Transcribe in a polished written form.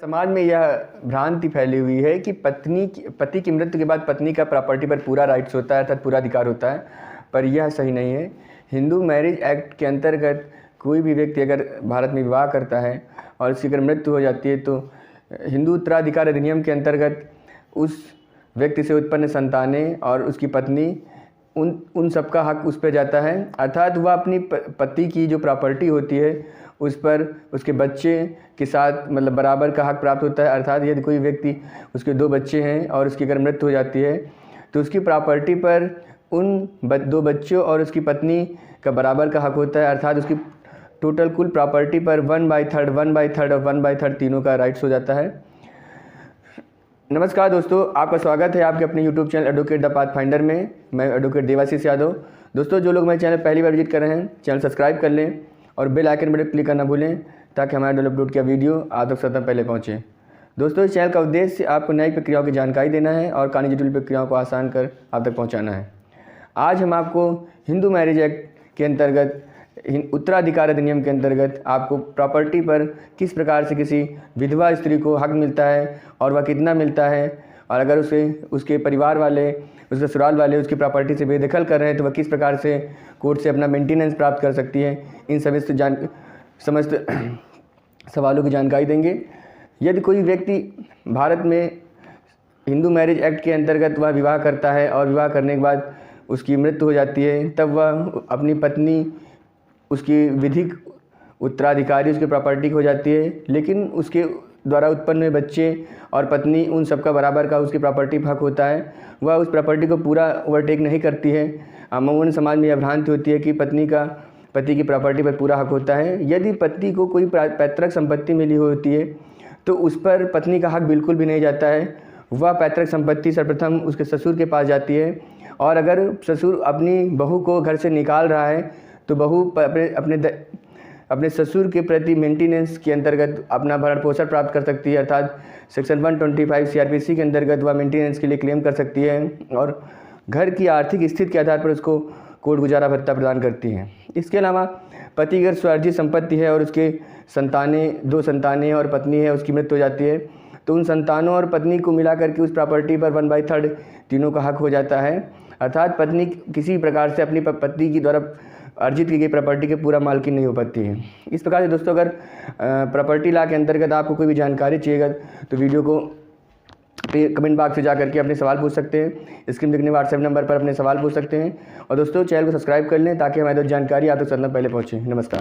समाज में यह भ्रांति फैली हुई है कि पति की मृत्यु के बाद पत्नी का प्रॉपर्टी पर पूरा राइट्स होता है, अर्थात पूरा अधिकार होता है, पर यह सही नहीं है। हिंदू मैरिज एक्ट के अंतर्गत कोई भी व्यक्ति अगर भारत में विवाह करता है और उसकी अगर मृत्यु हो जाती है तो हिंदू उत्तराधिकार अधिनियम के अंतर्गत उस व्यक्ति से उत्पन्न संतानें और उसकी पत्नी उन सब का हक उस पर जाता है, अर्थात वह अपनी पति की जो प्रॉपर्टी होती है उस पर उसके बच्चे के साथ मतलब बराबर का हक प्राप्त होता है। अर्थात यदि कोई व्यक्ति उसके 2 बच्चे हैं और उसकी अगर मृत्यु हो जाती है तो उसकी प्रॉपर्टी पर उन 2 बच्चों और उसकी पत्नी का बराबर का हक होता है, अर्थात उसकी टोटल कुल प्रॉपर्टी पर 1/3 और 1/3 तीनों का राइट्स हो जाता है। नमस्कार दोस्तों, आपका स्वागत है आपके अपने YouTube channel advocate the pathfinder में। मैं एडवोकेट देवाशीष यादव। दोस्तों, जो लोग मेरे चैनल पहली बार विजिट कर रहे हैं, चैनल सब्सक्राइब कर लें और बेल आइकन बटन क्लिक करना भूलें ताकि हमारा अपलोड किया वीडियो आप तक सबसे पहले पहुँचे। दोस्तों, इस चैनल का उद्देश्य आपको न्यायिक प्रक्रियाओं की जानकारी देना है और कानूनी जटिल प्रक्रियाओं को आसान कर आप तक पहुँचाना है। आज हम आपको हिंदू मैरिज एक्ट के अंतर्गत उत्तराधिकार अधिनियम के अंतर्गत आपको प्रॉपर्टी पर किस प्रकार से किसी विधवा स्त्री को हक मिलता है और वह कितना मिलता है, और अगर उसके परिवार वाले, उसके ससुराल वाले उसकी प्रॉपर्टी से बेदखल कर रहे हैं तो वह किस प्रकार से कोर्ट से अपना मेंटेनेंस प्राप्त कर सकती है। इन समस्त सवालों की जानकारी देंगे। यदि कोई व्यक्ति भारत में हिंदू मैरिज एक्ट के अंतर्गत वह विवाह करता है और विवाह करने के बाद उसकी मृत्यु हो जाती है, तब वह अपनी पत्नी उसकी विधिक उत्तराधिकारी उसकी प्रॉपर्टी हो जाती है, लेकिन उसके द्वारा उत्पन्न हुए बच्चे और पत्नी उन सबका बराबर का उसकी प्रॉपर्टी पर हक होता है। वह उस प्रॉपर्टी को पूरा ओवरटेक नहीं करती है। अमूमन समाज में यह भ्रांति होती है कि पति की प्रॉपर्टी पर पूरा हक होता है। यदि पति को कोई पैतृक संपत्ति मिली होती है तो उस पर पत्नी का हक बिल्कुल भी नहीं जाता है। वह पैतृक संपत्ति सर्वप्रथम उसके ससुर के पास जाती है, और अगर ससुर अपनी बहू को घर से निकाल रहा है तो बहू अपने ससुर के प्रति मेंटेनेंस के अंतर्गत अपना भरण पोषण प्राप्त कर सकती है, अर्थात सेक्शन 125 CRPC के अंतर्गत वह मेंटेनेंस के लिए क्लेम कर सकती है और घर की आर्थिक स्थिति के आधार पर उसको कोर्ट गुजारा भत्ता प्रदान करती है। इसके अलावा पति अगर स्वार्जित संपत्ति है और उसके 2 संतानें और पत्नी है, उसकी मृत्यु हो जाती है तो उन संतानों और पत्नी को मिला करके उस प्रॉपर्टी पर 1/3 तीनों का हक हो जाता है, अर्थात पत्नी किसी प्रकार से अपनी पति की द्वारा अर्जित की गई प्रॉपर्टी के पूरा मालकिन नहीं हो पाती है। इस प्रकार से दोस्तों, अगर प्रॉपर्टी लॉ के अंतर्गत आपको कोई भी जानकारी चाहिएगा तो वीडियो को कमेंट बॉक्स में जा करके अपने सवाल पूछ सकते हैं। स्क्रीन दिखने व्हाट्सएप नंबर पर अपने सवाल पूछ सकते हैं। और दोस्तों, चैनल को सब्सक्राइब कर लें ताकि हमारी जानकारी आप तक सबसे पहले पहुँचे। नमस्कार।